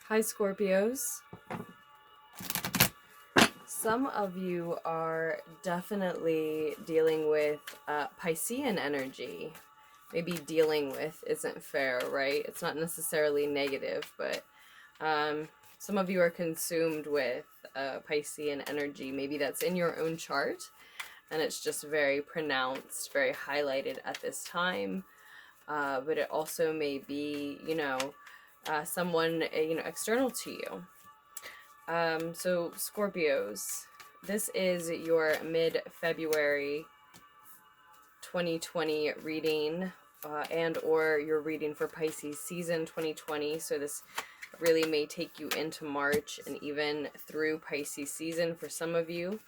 Hi, Scorpios. Some of you are definitely dealing with Piscean energy. Maybe dealing with isn't fair, right? It's not necessarily negative, but some of you are consumed with Piscean energy. Maybe that's in your own chart, and it's just very pronounced, very highlighted at this time. But it also may be, someone, external to you. So Scorpios, this is your mid-February 2020 reading, and or your reading for Pisces season 2020. So this really may take you into March and even through Pisces season for some of you.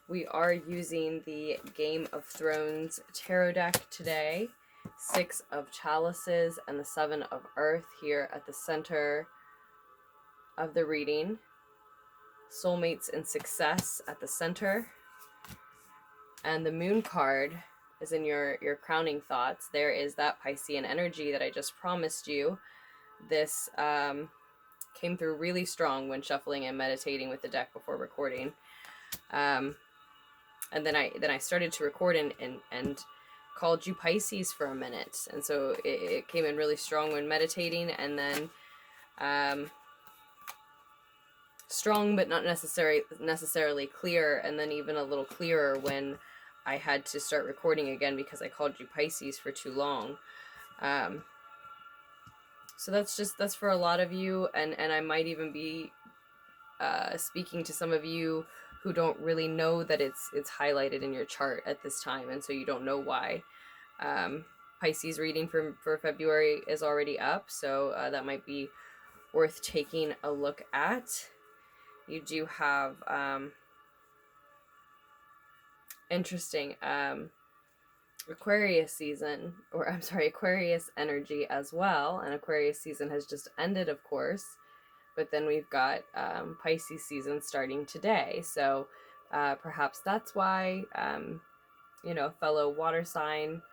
We are using the Game of Thrones tarot deck today. 6 of Chalices and the 7 of Earth here at the center of the reading. Soulmates and Success at the center. And the Moon card is in your crowning thoughts. There is that Piscean energy that I just promised you. This came through really strong when shuffling and meditating with the deck before recording. And then I started to record and called you Pisces for a minute. And so it came in really strong when meditating, and then strong but not necessarily clear, and then even a little clearer when I had to start recording again because I called you Pisces for too long. So that's for a lot of you, and I might even be speaking to some of you who don't really know that it's highlighted in your chart at this time, and so you don't know why. Pisces reading for February is already up, so that might be worth taking a look at. You do have interesting Aquarius season, or I'm sorry, Aquarius energy as well, and Aquarius season has just ended, of course, but then we've got Pisces season starting today, so perhaps that's why, fellow water sign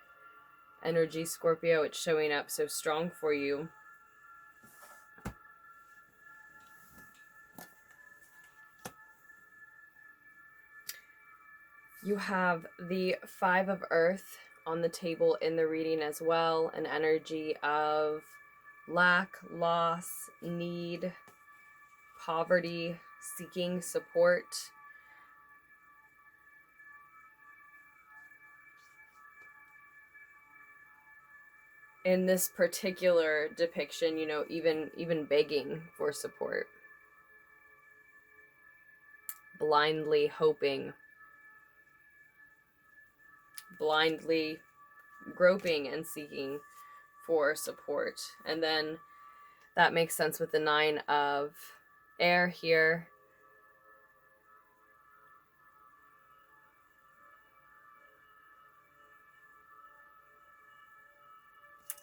energy, Scorpio, it's showing up so strong for you. You have the 5 of Earth on the table in the reading as well, an energy of lack, loss, need, poverty, seeking support. In this particular depiction, even begging for support. Blindly hoping. Blindly groping and seeking for support. And then that makes sense with the 9 of Air here.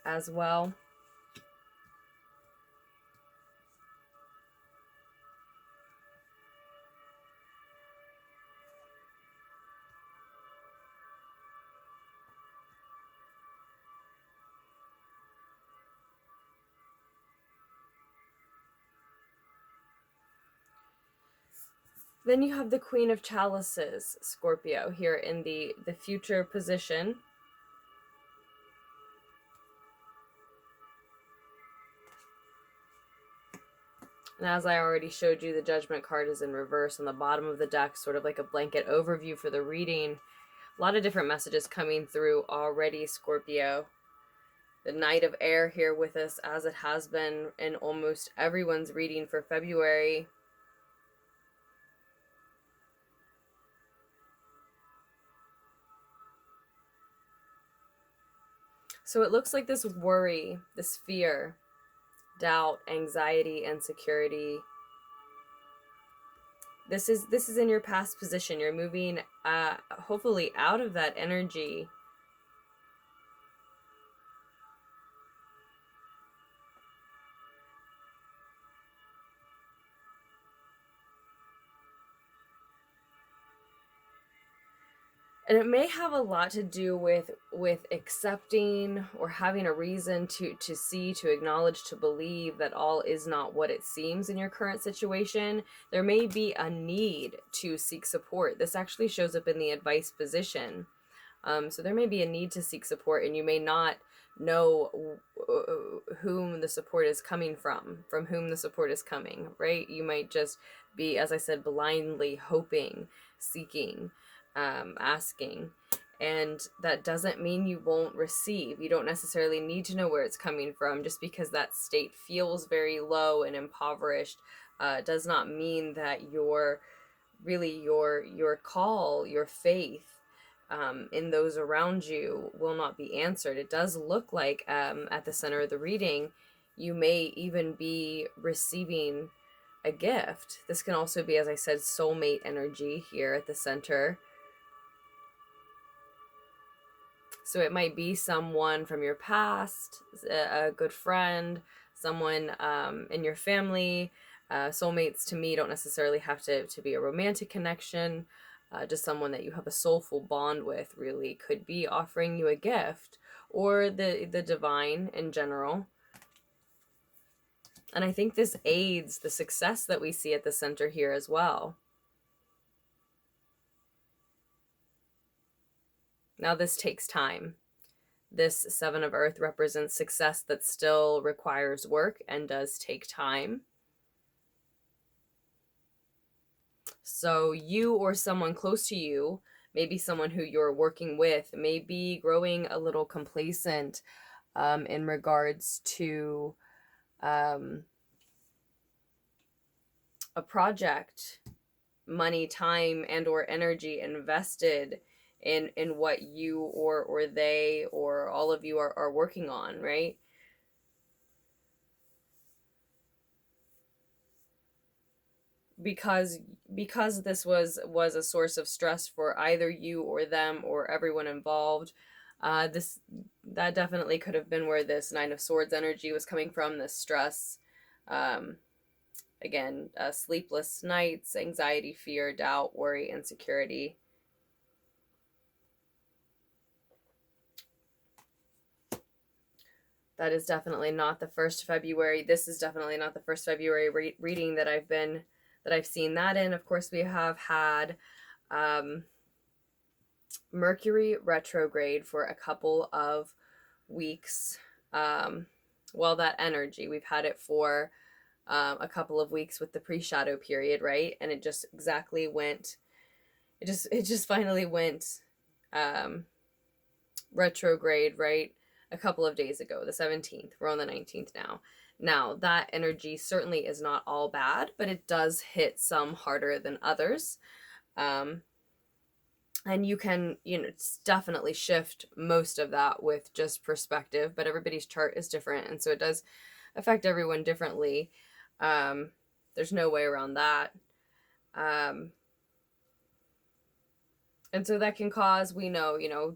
As well. Then you have the Queen of Chalices, Scorpio, here in the future position. And as I already showed you, the Judgment card is in reverse on the bottom of the deck, sort of like a blanket overview for the reading. A lot of different messages coming through already, Scorpio. The Knight of Air here with us, as it has been in almost everyone's reading for February. So it looks like this worry, this fear, doubt, anxiety, insecurity. This is in your past position. You're moving hopefully out of that energy. And it may have a lot to do with accepting or having a reason to see, to acknowledge, to believe that all is not what it seems in your current situation. There may be a need to seek support. This actually shows up in the advice position. So there may be a need to seek support, and you may not know whom the support is coming from whom the support is coming, right? You might just be, as I said, blindly hoping, seeking, asking, and that doesn't mean you won't receive. You don't necessarily need to know where it's coming from. Just because that state feels very low and impoverished does not mean that your call, your faith in those around you will not be answered. It does look like at the center of the reading, you may even be receiving a gift. This can also be, as I said, soulmate energy here at the center. So it might be someone from your past, a good friend, someone in your family. Soulmates to me don't necessarily have to be a romantic connection. Just someone that you have a soulful bond with really could be offering you a gift, or the divine in general. And I think this aids the success that we see at the center here as well. Now this takes time. This Seven of Earth represents success that still requires work and does take time. So you or someone close to you, maybe someone who you're working with, may be growing a little complacent in regards to a project, money, time, and or energy invested in what you or they or all of you are working on, right? Because this was a source of stress for either you or them or everyone involved. That definitely could have been where this Nine of Swords energy was coming from, this stress. Again, sleepless nights, anxiety, fear, doubt, worry, insecurity. That is definitely not the 1st February. This is definitely not the 1st February reading that I've seen that in. Of course, we have had Mercury retrograde for a couple of weeks. Well, that energy, we've had it for a couple of weeks with the pre-shadow period, right? And it just exactly went, it just finally went retrograde, right? A couple of days ago, the 17th. We're on the 19th now. Now, that energy certainly is not all bad, but it does hit some harder than others. And you can, definitely shift most of that with just perspective, but everybody's chart is different, and so it does affect everyone differently. There's no way around that. And so that can cause, we know,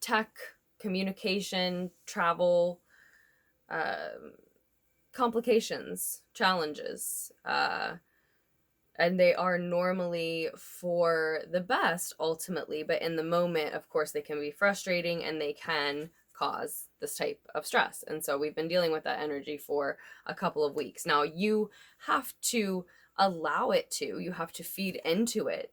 tech, communication, travel, complications, challenges, and they are normally for the best ultimately, but in the moment, of course, they can be frustrating and they can cause this type of stress. And so we've been dealing with that energy for a couple of weeks. Now you have to allow it to, you have to feed into it.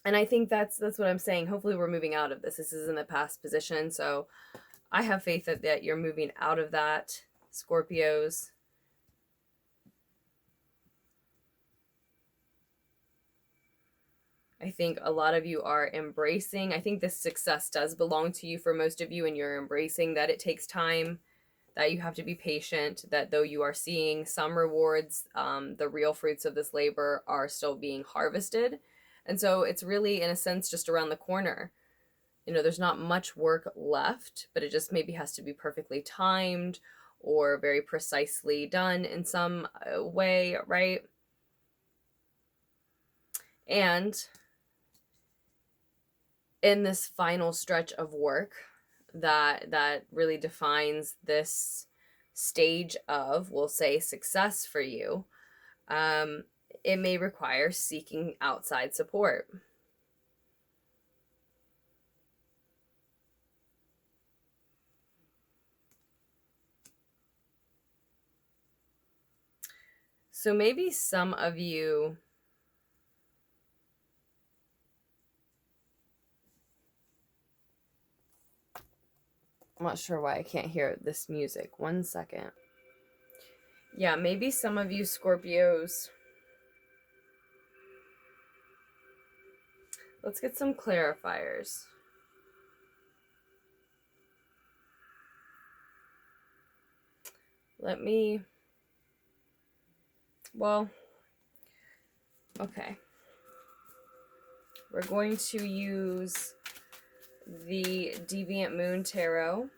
And I think that's what I'm saying. Hopefully we're moving out of this. This is in the past position. So I have faith that you're moving out of that, Scorpios. I think a lot of you are embracing, I think this success does belong to you for most of you, and you're embracing that it takes time, that you have to be patient, that though you are seeing some rewards, the real fruits of this labor are still being harvested. And so it's really, in a sense, just around the corner. There's not much work left, but it just maybe has to be perfectly timed or very precisely done in some way, right? And in this final stretch of work that really defines this stage of, we'll say, success for you, it may require seeking outside support. So maybe some of you I'm not sure why I can't hear this music. 1 second. Yeah, maybe some of you Scorpios. Let's get some clarifiers. Well, okay. We're going to use the Deviant Moon Tarot.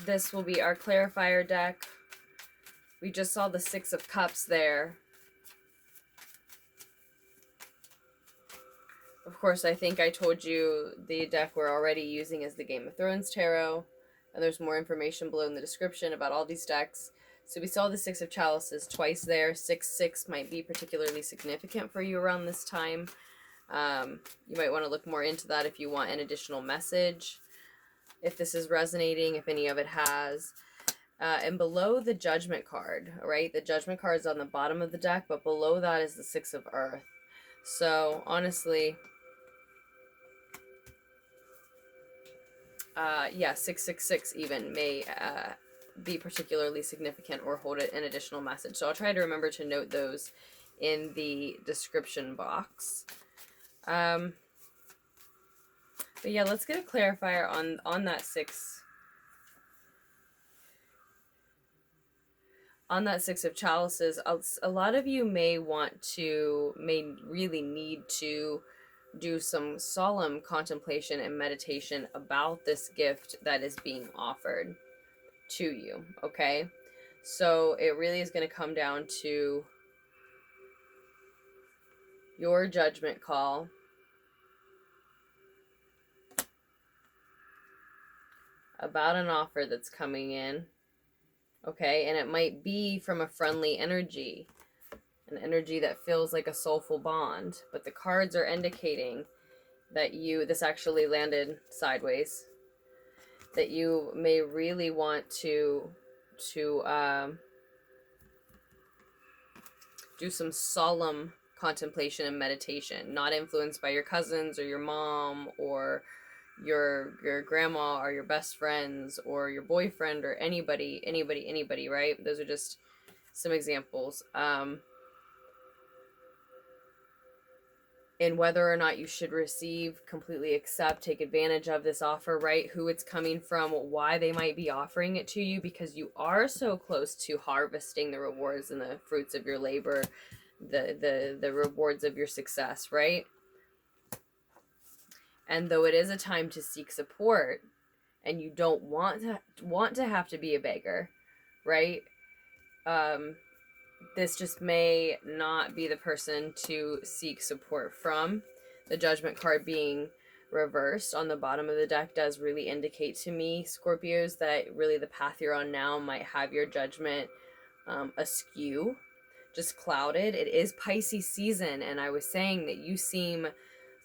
This will be our clarifier deck. We just saw the Six of Cups there. Of course, I think I told you the deck we're already using is the Game of Thrones Tarot. And there's more information below in the description about all these decks. So we saw the Six of Chalices twice there. 6-6 might be particularly significant for you around this time. You might want to look more into that if you want an additional message. If this is resonating, if any of it has. And below the Judgment card, right? The Judgment card is on the bottom of the deck, but below that is the Six of Earth. So, honestly, yeah, 666 even may be particularly significant or hold an additional message. So I'll try to remember to note those in the description box. But yeah, let's get a clarifier on that Six of Chalices. A lot of you may really need to do some solemn contemplation and meditation about this gift that is being offered to you, okay? So it really is going to come down to your judgment call. About an offer that's coming in, okay? And it might be from a friendly energy, an energy that feels like a soulful bond, but the cards are indicating that this actually landed sideways, that you may really want to do some solemn contemplation and meditation, not influenced by your cousins or your mom or your grandma or your best friends or your boyfriend or anybody, right? Those are just some examples. And whether or not you should receive, completely accept, take advantage of this offer, right? Who it's coming from, why they might be offering it to you, because you are so close to harvesting the rewards and the fruits of your labor, the rewards of your success, right? And though it is a time to seek support, and you don't want to have to be a beggar, right? This just may not be the person to seek support from. The Judgment card being reversed on the bottom of the deck does really indicate to me, Scorpios, that really the path you're on now might have your judgment askew, just clouded. It is Pisces season, and I was saying that you seem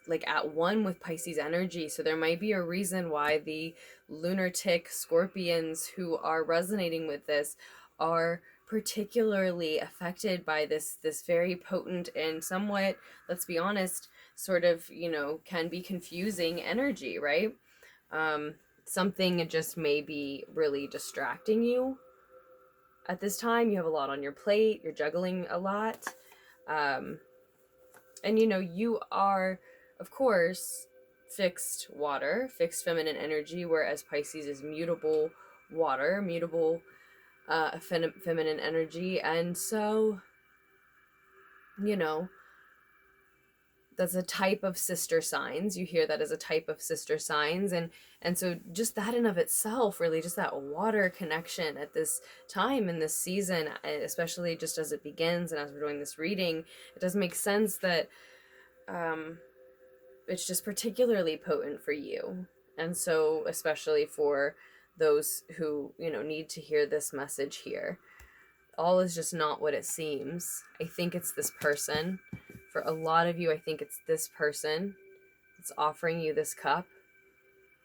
like at one with Pisces energy, so there might be a reason why the lunatic Scorpions who are resonating with this are particularly affected by this very potent and somewhat, let's be honest, sort of, can be confusing energy, right? Something just may be really distracting you at this time. You have a lot on your plate, you're juggling a lot, and you are, of course, fixed water, fixed feminine energy, whereas Pisces is mutable water, mutable feminine energy. And so, that's a type of sister signs. You hear that as a type of sister signs. And so just that in of itself, really, just that water connection at this time in this season, especially just as it begins and as we're doing this reading, it does make sense that it's just particularly potent for you. And so, especially for those who, you know, need to hear this message here. All is just not what it seems. I think it's this person. For a lot of you, I think it's this person that's offering you this cup.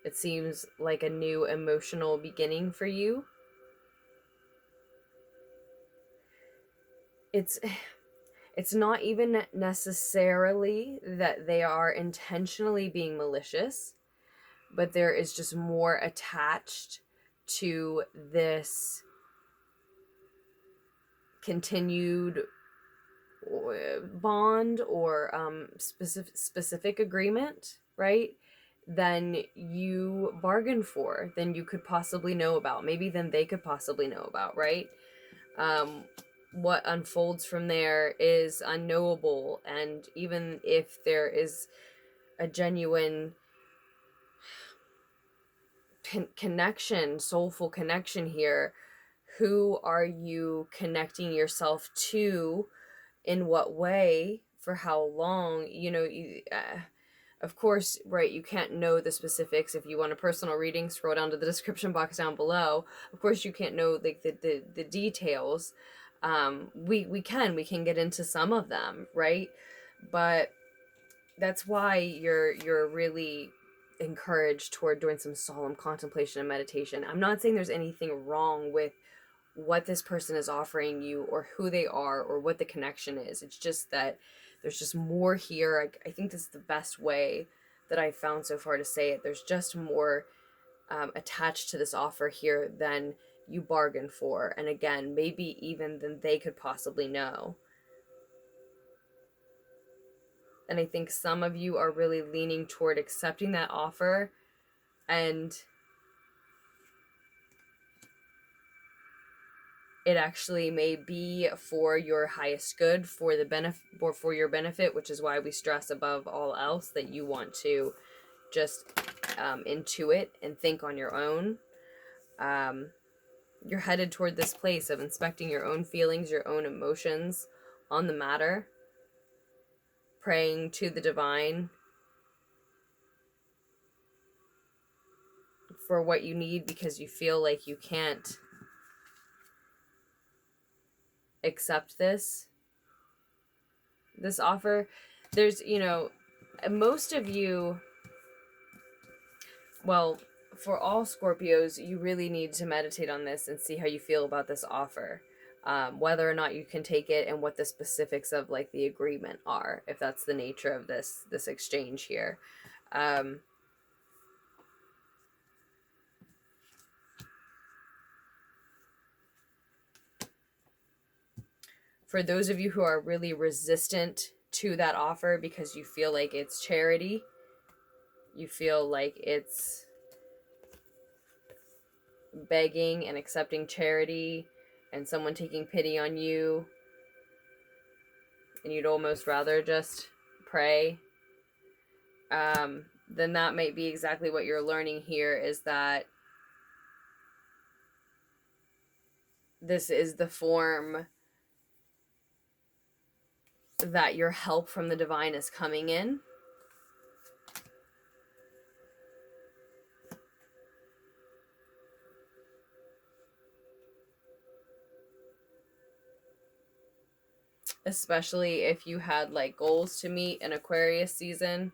It seems like a new emotional beginning for you. It's not even necessarily that they are intentionally being malicious, but there is just more attached to this continued bond or specific agreement, right, than you bargained for, than you could possibly know about, maybe than they could possibly know about, right? What unfolds from there is unknowable, and even if there is a genuine connection, soulful connection here, who are you connecting yourself to, in what way, for how long? You know, of course, right, you can't know the specifics. If you want a personal reading, scroll down to the description box down below. Of course, you can't know like the details. We can get into some of them, right? But that's why you're really encouraged toward doing some solemn contemplation and meditation. I'm not saying there's anything wrong with what this person is offering you or who they are or what the connection is. It's just that there's just more here. I think this is the best way that I've found so far to say it. There's just more attached to this offer here than you bargained for. And again, maybe even than they could possibly know. And I think some of you are really leaning toward accepting that offer, and it actually may be for your highest good, for the benefit, or for your benefit, which is why we stress above all else that you want to just intuit and think on your own. You're headed toward this place of inspecting your own feelings, your own emotions on the matter, praying to the divine for what you need because you feel like you can't accept this offer. There's, you know, most of you, well, for all Scorpios, you really need to meditate on this and see how you feel about this offer. Whether or not you can take it, and what the specifics of like the agreement are, if that's the nature of this exchange here. For those of you who are really resistant to that offer because you feel like it's charity, you feel like it's begging and accepting charity and someone taking pity on you, and you'd almost rather just pray, then that might be exactly what you're learning here, is that this is the form that your help from the divine is coming in. Especially if you had like goals to meet in Aquarius season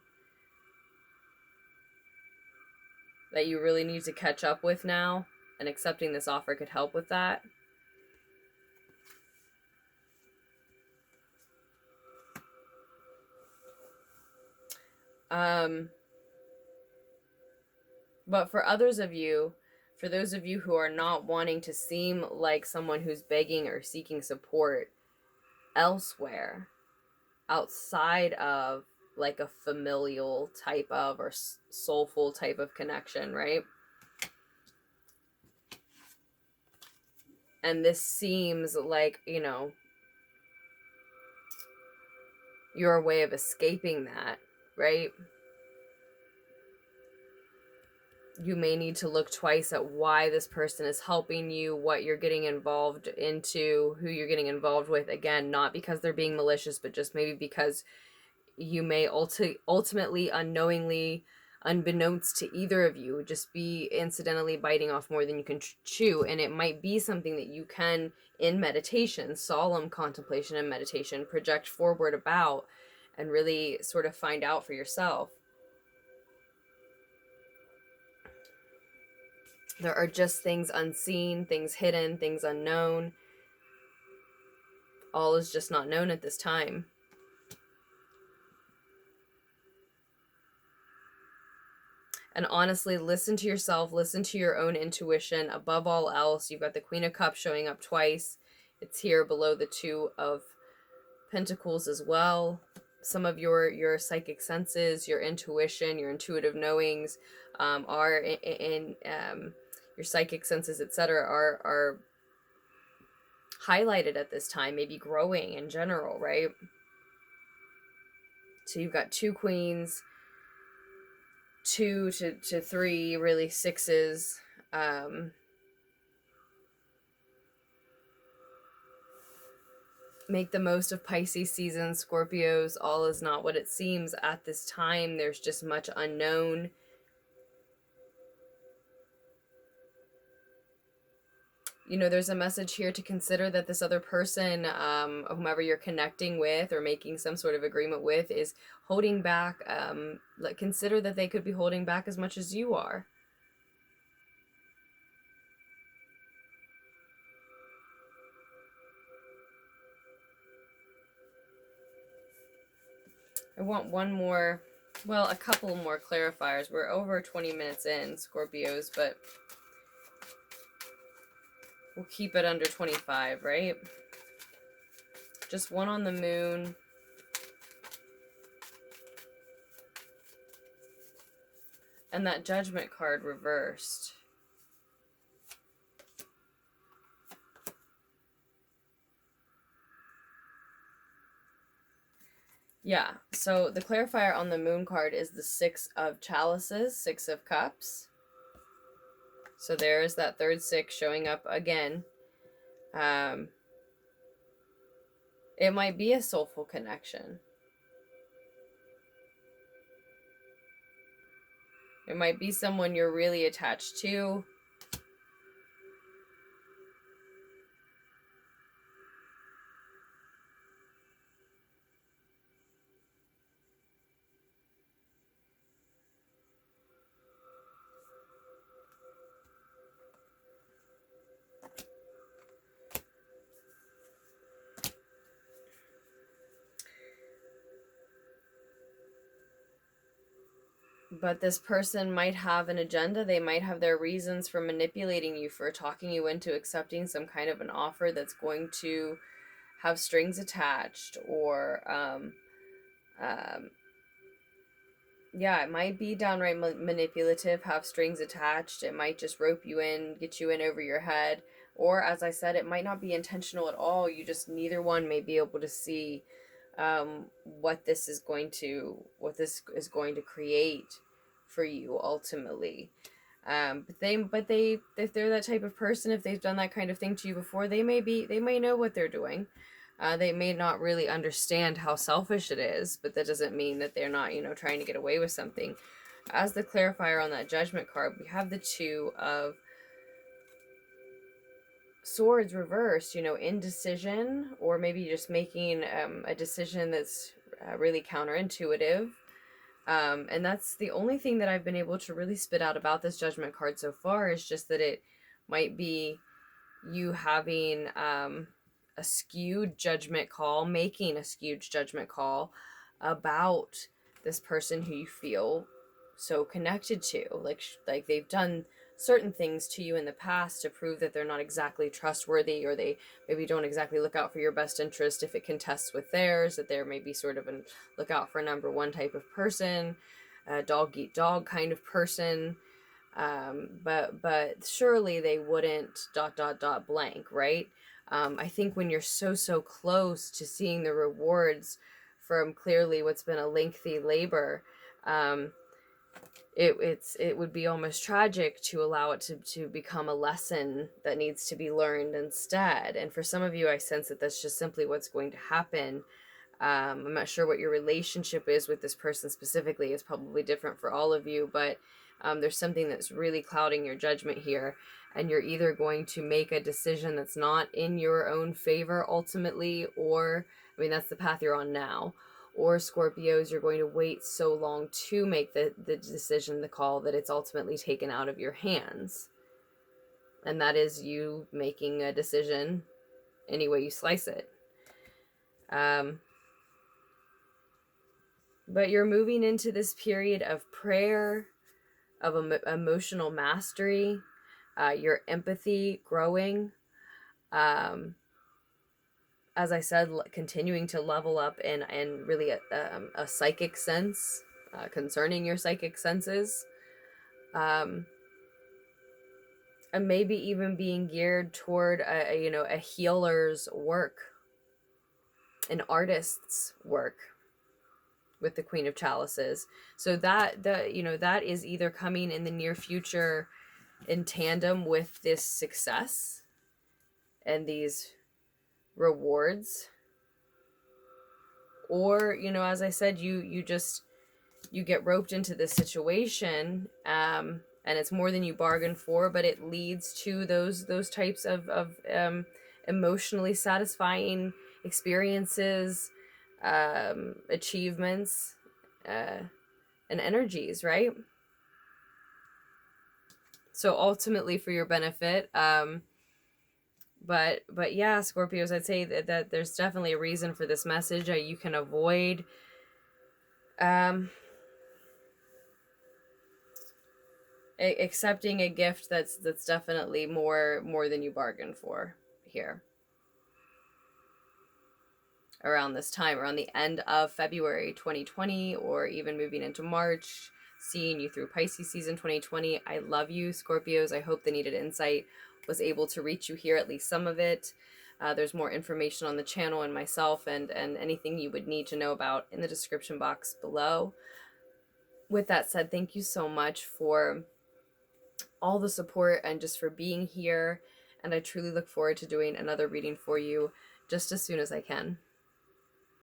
that you really need to catch up with now, and accepting this offer could help with that. But for others of you, for those of you who are not wanting to seem like someone who's begging or seeking support elsewhere, outside of like a familial type of or soulful type of connection, right? And this seems like, you know, your way of escaping that, right? You may need to look twice at why this person is helping you, what you're getting involved into, who you're getting involved with. Again, not because they're being malicious, but just maybe because you may ultimately, unknowingly, unbeknownst to either of you, just be incidentally biting off more than you can chew. And it might be something that you can, in meditation, solemn contemplation and meditation, project forward about and really sort of find out for yourself. There are just things unseen, things hidden, things unknown. All is just not known at this time. And honestly, listen to yourself, listen to your own intuition. Above all else, you've got the Queen of Cups showing up twice. It's here below the Two of Pentacles as well. Some of your psychic senses, your intuition, your intuitive knowings are in your psychic senses, etc., are highlighted at this time, maybe growing in general, right? So you've got two queens, 2 to 3, really 6s. Make the most of Pisces season, Scorpios. All is not what it seems at this time. There's just much unknown. You know, there's a message here to consider that this other person, whomever you're connecting with or making some sort of agreement with, is holding back. Consider that they could be holding back as much as you are. I want one more, well, a couple more clarifiers. We're over 20 minutes in, Scorpios, but we'll keep it under 25, right? Just one on the moon. And that Judgment card reversed. Yeah, so the clarifier on the moon card is the 6 of chalices, 6 of cups. So there's that third 6 showing up again. It might be a soulful connection. It might be someone you're really attached to. But this person might have an agenda. They might have their reasons for manipulating you, for talking you into accepting some kind of an offer that's going to have strings attached, or yeah, it might be downright manipulative, have strings attached. It might just rope you in, get you in over your head. Or, as I said, it might not be intentional at all. You just, neither one may be able to see what this is going to create for you ultimately. But they, if they're that type of person, if they've done that kind of thing to you before, they may know what they're doing. They may not really understand how selfish it is, but that doesn't mean that they're not, trying to get away with something. As the clarifier on that Judgment card, we have the 2 of Swords reversed, indecision, or maybe just making a decision that's really counterintuitive. And that's the only thing that I've been able to really spit out about this Judgment card so far, is just that it might be you having a skewed judgment call, making a skewed judgment call about this person who you feel so connected to. Like they've done certain things to you in the past to prove that they're not exactly trustworthy, or they maybe don't exactly look out for your best interest if it contests with theirs, that they're maybe sort of a look out for number one type of person, a dog eat dog kind of person. But surely they wouldn't ... blank, right? I think when you're so close to seeing the rewards from clearly what's been a lengthy labor, it would be almost tragic to allow it to become a lesson that needs to be learned instead. And for some of you, I sense that that's just simply what's going to happen. I'm not sure what your relationship is with this person specifically. It's probably different for all of you, but there's something that's really clouding your judgment here, and you're either going to make a decision that's not in your own favor ultimately, or, I mean, that's the path you're on now, or Scorpios, you're going to wait so long to make the decision, the call, that it's ultimately taken out of your hands. And that is you making a decision any way you slice it. But you're moving into this period of prayer, of emotional mastery, your empathy growing. As I said, continuing to level up and really a psychic sense concerning your psychic senses. And maybe even being geared toward a healer's work, an artist's work, with the Queen of Chalices. So that is either coming in the near future in tandem with this success and these rewards, or as I said, you get roped into this situation, and it's more than you bargained for, but it leads to those types of emotionally satisfying experiences, achievements, and energies, right? So ultimately for your benefit. But yeah, Scorpios, I'd say that there's definitely a reason for this message. You can avoid accepting a gift that's definitely more than you bargained for here. Around this time, around the end of February 2020, or even moving into March, seeing you through Pisces season 2020. I love you, Scorpios. I hope the needed insight was able to reach you here, at least some of it. There's more information on the channel and myself and anything you would need to know about in the description box below. With that said, thank you so much for all the support and just for being here. And I truly look forward to doing another reading for you just as soon as I can.